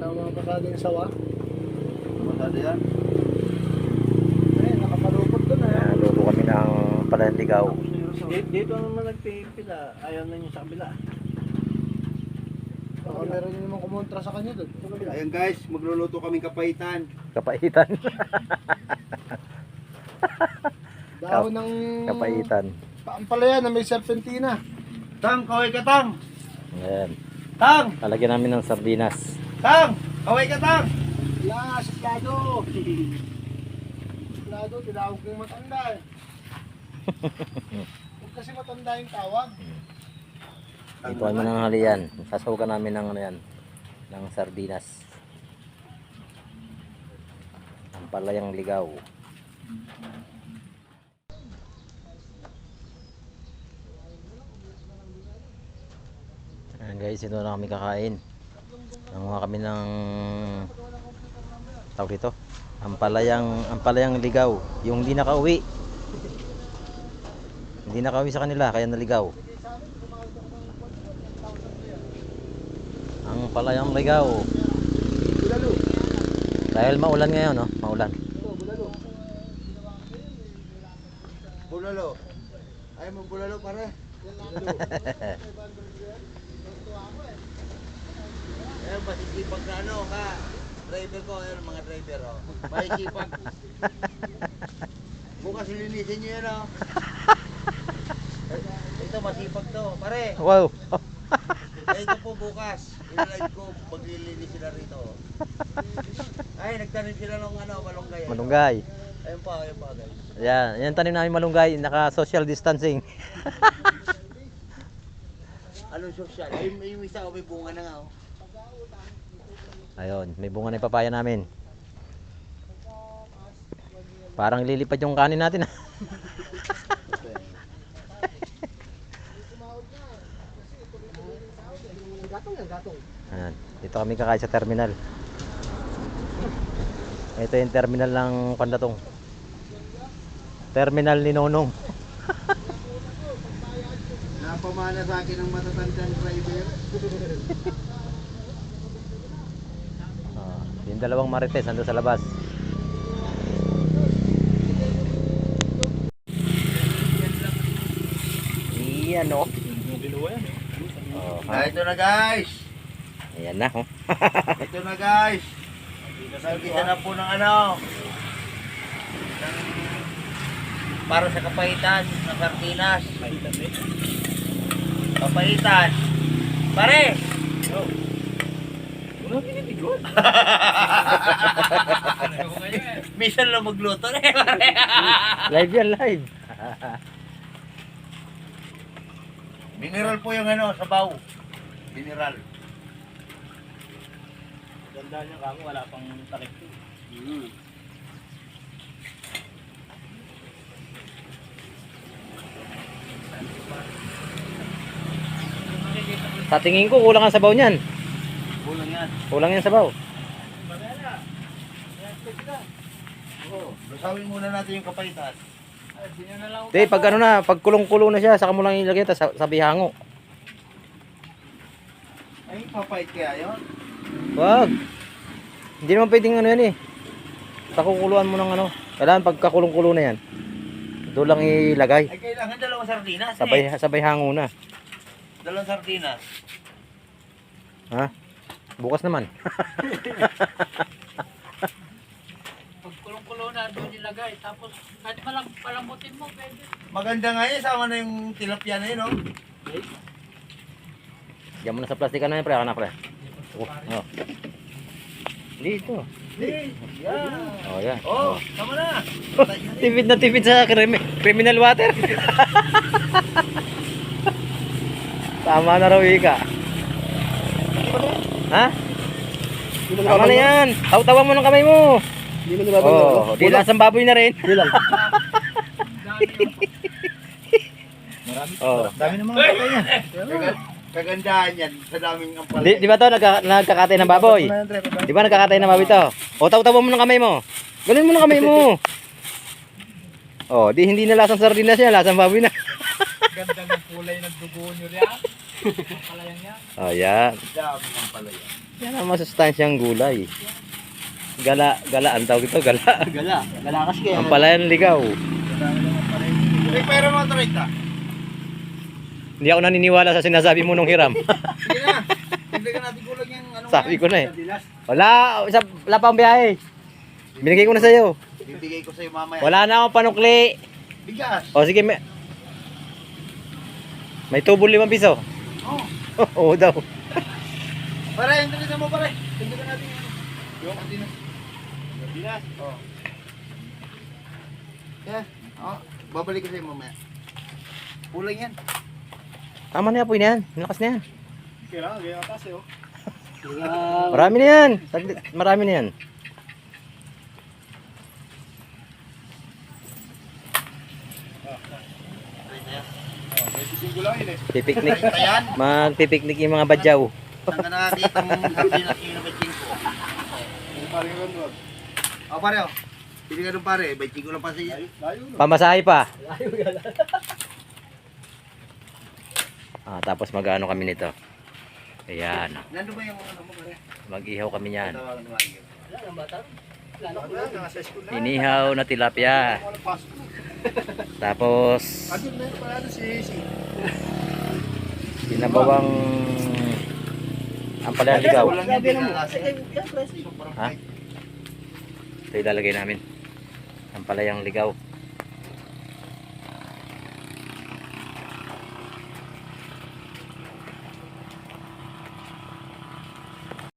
Tama mga kasada yung sawa. Matado yan. Eh, nakapalupot doon eh. Luto kami ng palandigaw. Dito naman nagpipila. Ayaw na nyo sa kabila. Baka meron yung mga kumontra sa kanya doon. Ayun guys, magluluto kaming kapaitan. Kapaitan. Dahon ng Kapaitan. paampalaya na may serpentina. Tang, kaway ka tang! Ayan. Tang! Lalagyan namin ng sardinas. Tang! Kaway ka tang! Wala, suplado. Suplado, tinawag ko yung matanda eh. Huwag kasi matanda yung tawag. Ito ay mananghalian. Sasawagan namin ng ano yan, ng sardinas. Ang palayang ligaw. Ayan guys, ito na kami kakain. Nanguha kami ng tawag dito, ang palayang ligaw, yung hindi nakauwi. Hindi nakauwi sa kanila kaya naligaw. Ang palayang ligaw. Bulalo. Dahil maulan ngayon, no? Maulan. Bulalo. Bulalo. Ayaw mo bulalo pare. Ayun, masisipag na ano ka. Driver ko, ayun mga driver oh. Masisipag. Bukas linisin nyo yun oh. Ito masipag to, pare. Wow. Ito po bukas. Ilive ko, maglilinis sila rito. Ay, nagtanim sila ng ano, malunggay. Malunggay. Ayun pa guys. Yan, yan tanim namin malunggay, naka social distancing. Anong social? Ay, may isa o may bunga na nga oh. Ayun, may bunga na yung papaya namin. Parang lilipad yung kanin natin. Gatong yan, gatong. Ayan, dito kami kakain sa terminal. Ito yung terminal ng Pandatong. Terminal ni Nonong. Napamana sa akin ng matatandang driver. Yung dalawang marites nandun sa labas. Iyan o. Ito na guys. Ayan na oh. Ito na guys. Nagkita na po ng ano. Para sa kapaitan ng sardinas. Kapaitan. Pare! Minsan lang magluto na eh, pare. Live yan, live. Mineral po yung ano, sabaw. Mineral. Ganda niya kamo, wala pang takip. Sa tingin ko kulang ang sabaw niyan. Kulang yan. Kulang yung sabaw. Basawin muna natin yung kapaitan. Hindi, pag ano na, pag kulong-kulo na siya, saka mo lang ilagay ito sa bihango. Ay, papait kaya yun? Wag. Hindi naman pwedeng ano yan eh. Pakukuluan mo ng ano. Kailangan pagka kulong-kulo na yan, doon lang ilagay. Ay, kailangan dalawang sardinas Sabay hango na. Dalawang sardinas. Ha? Bukas naman. Pag kulong-kulo na doon nilagay, tapos kahit palambutin mo, pwede. Maganda nga yun, sama na yung tilapia na yun, no? Diyan mo na sa plastic ano yan, pre. Ako na, pre. Oh. Dito. Yeah. Oh, yan. Oh, sama na. Tipid na tipid sa criminal water. Tama na raw ika. Ha? Tama na yan. Taw-tawan mo ng kamay mo. Hindi mo nilabang Oh, di lasang baboy na rin. Hindi lang. Oh. Dami naman ang patay niya. Kagandahan yan sa daming ampalay. Di ba to nagkakatay ng baboy? Di ba nagkakatay ng baboy to? O taw-tawan mo ng kamay mo. Ganun mo ng kamay mo. Oh, di hindi na lasang sardinas yan, lasang baboy na. Ganda ng kulay ng dugo nyo riyan. Palayang yan. Oh, yan. Dami ng palaya. Yan ang masustansyang gulay. Gala, ang tawag ito, gala. Gala. Gala kasi kaya. Ang palayan ligaw. May pera mo 30. Hindi ako naniniwala sa sinasabi mo nung hiram. Sige na. Tignan natin kulang yung ano. Sabi ko na eh. Sardinas. Wala pang biyahe. Binigay ko na sa'yo. Bibigay ko sa'yo mamaya. Wala na akong panukli. Bigas. O sige, may tubo 5 piso. Oh. Oo daw. Pare, tingnan mo pare. Tingnan natin yung yung sardinas. Sardinas. Oh. Yan. Oh, babalik ko sa'yo mamaya. Kulang yan. Tama na yan po yan. Lakas na yan. Kailangan, kaya kasi oh. Marami na yan. Marami na yan. May sisingulain eh. Pipiknik. Ayan. Magpipiknik yung mga badyaw. Saan ka nakakita mong sardinas yung nabay ko? Yung parang ganun. Oh, pare oh. Pili ka doon pare. Bay ko lang pa sa'yo. Layo no. Pamasahe pa. Tapos mag-ano kami nito. Ayan. Nandun ba yung ano mo pare? Mag-ihaw kami niyan. Tawagan mo lagi. Wala nang bata. Wala ko nasa school na. Inihaw na tilapia. Wala pasok. Tapos Andun na yung pala si. sinabawang ang palayan ligaw. Walang Sabi hindi mo. na lasa. Ha? Ito ilalagay namin. Ang palayang ligaw.